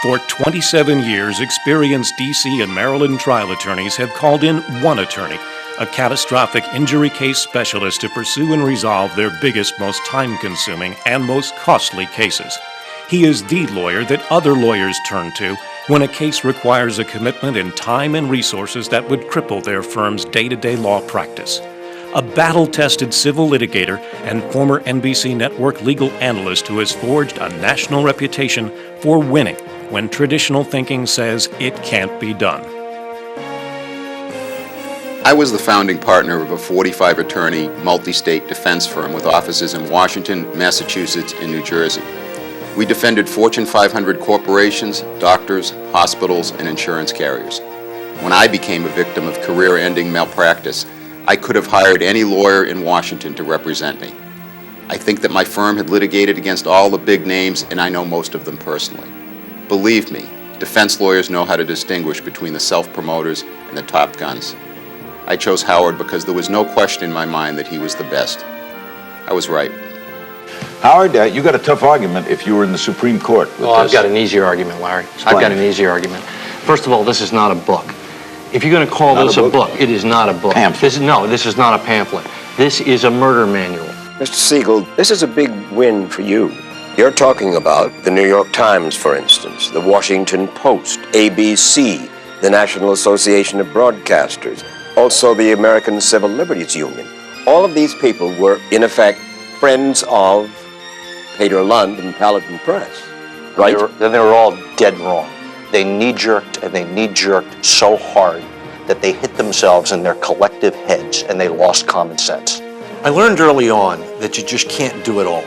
For 27 years, experienced D.C. and Maryland trial attorneys have called in one attorney, a catastrophic injury case specialist, to pursue and resolve their biggest, most time-consuming, and most costly cases. He is the lawyer that other lawyers turn to when a case requires a commitment in time and resources that would cripple their firm's day-to-day law practice. A battle-tested civil litigator and former NBC network legal analyst who has forged a national reputation for winning when traditional thinking says it can't be done. I was the founding partner of a 45-attorney, multi-state defense firm with offices in Washington, Massachusetts, and New Jersey. We defended Fortune 500 corporations, doctors, hospitals, and insurance carriers. When I became a victim of career-ending malpractice, I could have hired any lawyer in Washington to represent me. I think that my firm had litigated against all the big names, and I know most of them personally. Believe me, defense lawyers know how to distinguish between the self-promoters and the top guns. I chose Howard because there was no question in my mind that he was the best. I was right. Howard, you got a tough argument if you were in the Supreme Court with Well, I've got an easier argument, Larry. Explain. I've got an easier argument. First of all, this is not a book. If you're going to call this a book, it is not a book. Pamphlet. This is not a pamphlet. This is a murder manual. Mr. Siegel, this is a big win for you. You're talking about the New York Times, for instance, the Washington Post, ABC, the National Association of Broadcasters, also the American Civil Liberties Union. All of these people were, in effect, friends of Peter Lund and Paladin Press, right? Then they were all dead wrong. They knee-jerked, and they knee-jerked so hard that they hit themselves in their collective heads, and they lost common sense. I learned early on that you just can't do it all.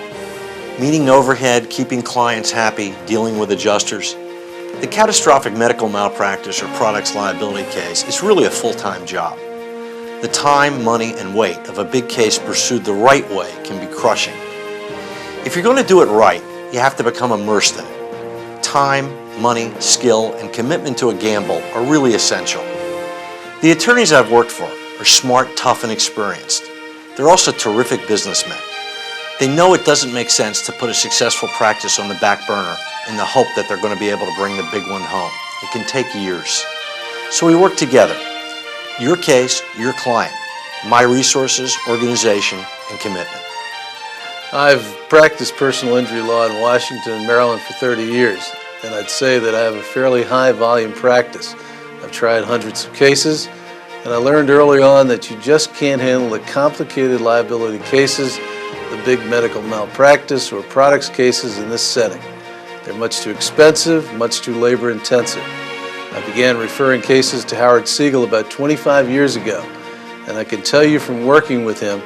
Meeting overhead, keeping clients happy, dealing with adjusters. The catastrophic medical malpractice or products liability case is really a full-time job. The time, money, and weight of a big case pursued the right way can be crushing. If you're going to do it right, you have to become immersed in it. Time, money, skill, and commitment to a gamble are really essential. The attorneys I've worked for are smart, tough, and experienced. They're also terrific businessmen. They know it doesn't make sense to put a successful practice on the back burner in the hope that they're going to be able to bring the big one home. It can take years. So we work together. Your case, your client. My resources, organization, and commitment. I've practiced personal injury law in Washington and Maryland for 30 years, and I'd say that I have a fairly high volume practice. I've tried hundreds of cases, and I learned early on that you just can't handle the complicated liability cases, the big medical malpractice or products cases in this setting. They're much too expensive, much too labor intensive. I began referring cases to Howard Siegel about 25 years ago, and I can tell you from working with him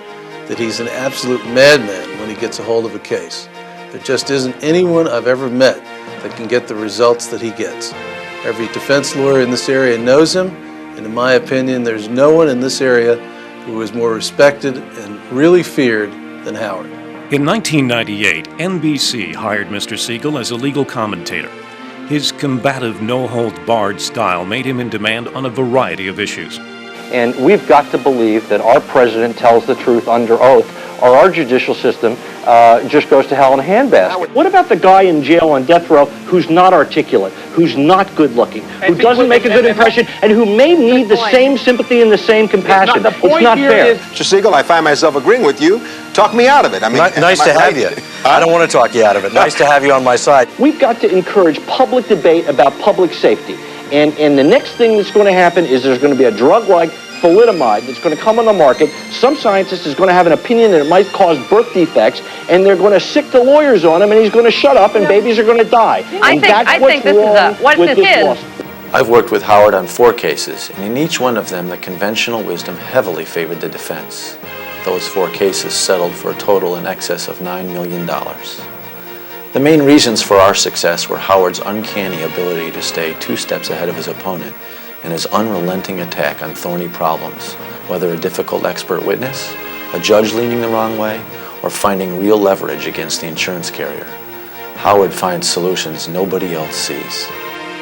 that he's an absolute madman when he gets a hold of a case. There just isn't anyone I've ever met that can get the results that he gets. Every defense lawyer in this area knows him, and in my opinion, there's no one in this area who is more respected and really feared than Howard. In 1998, NBC hired Mr. Siegel as a legal commentator. His combative, no-holds-barred style made him in demand on a variety of issues. And we've got to believe that our president tells the truth under oath, or our judicial system just goes to hell in a handbasket. What about the guy in jail on death row who's not articulate, who's not good-looking, who doesn't make a good impression, and who may need the same sympathy and the same compassion? It's not fair. Mr. Siegel, I find myself agreeing with you. Talk me out of it. I mean, Nice to have you. I don't want to talk you out of it. Nice to have you on my side. We've got to encourage public debate about public safety. And the next thing that's going to happen is there's going to be a drug like thalidomide that's going to come on the market. Some scientist is going to have an opinion that it might cause birth defects, and they're going to sick the lawyers on him, and he's going to shut up, and babies are going to die. I think this is what this is. I've worked with Howard on 4 cases, and in each one of them, the conventional wisdom heavily favored the defense. Those 4 cases settled for a total in excess of $9 million. The main reasons for our success were Howard's uncanny ability to stay 2 steps ahead of his opponent and his unrelenting attack on thorny problems, whether a difficult expert witness, a judge leaning the wrong way, or finding real leverage against the insurance carrier. Howard finds solutions nobody else sees.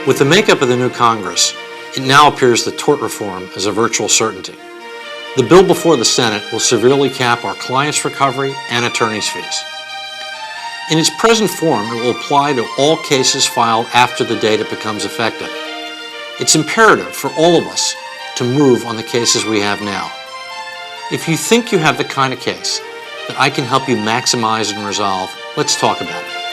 With the makeup of the new Congress, it now appears that tort reform is a virtual certainty. The bill before the Senate will severely cap our clients' recovery and attorneys' fees. In its present form, it will apply to all cases filed after the date it becomes effective. It's imperative for all of us to move on the cases we have now. If you think you have the kind of case that I can help you maximize and resolve, let's talk about it.